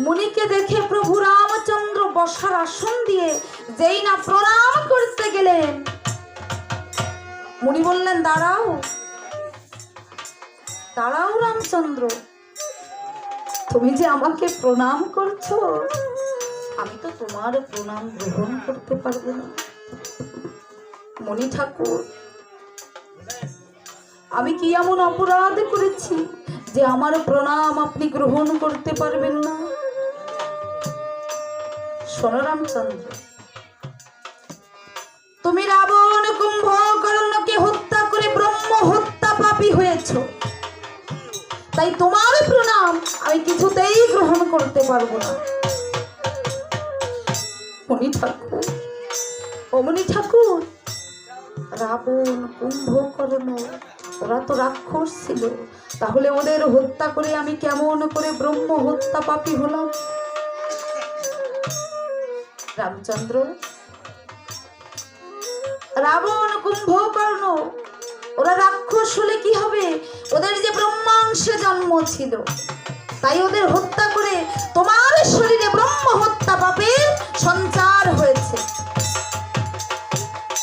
মুনিকে দেখে প্রভু রামচন্দ্র বসার আসন দিয়ে যেই না প্রণাম করতে গেলেন, মুনি বললেন, দাঁড়াও দাঁড়াও রামচন্দ্র, তুমি যে আমাকে প্রণাম করছো, আমি তো তোমার প্রণাম গ্রহণ করতে পারবো না। মুনি ঠাকুর, আমি কি এমন অপরাধ করেছি যে আমার প্রণাম আপনি গ্রহণ করতে পারবেন না? শোনো রামচন্দ্র, তুমি রাবণ কুম্ভকর্ণকে হত্যা করে ব্রহ্ম হত্যা পাপী হয়েছো, তাই তোমার প্রণাম আমি কিছুতেই গ্রহণ করতে পারবো না। মুনি ঠাকুর, ও মুনি ঠাকুর, রাবণ কুম্ভকর্ণ ওরা তো রাক্ষস ছিল, তাহলে ওদের হত্যা করে আমি কেমন করে ব্রহ্ম হত্যা পাপী হলাম? রামচন্দ্র, রাবণ কুম্ভকর্ণ ওরা রাক্ষস হলে কি হবে? ওদের যে ব্রহ্মাংশে জন্ম ছিল, তাই ওদের হত্যা করে তোমার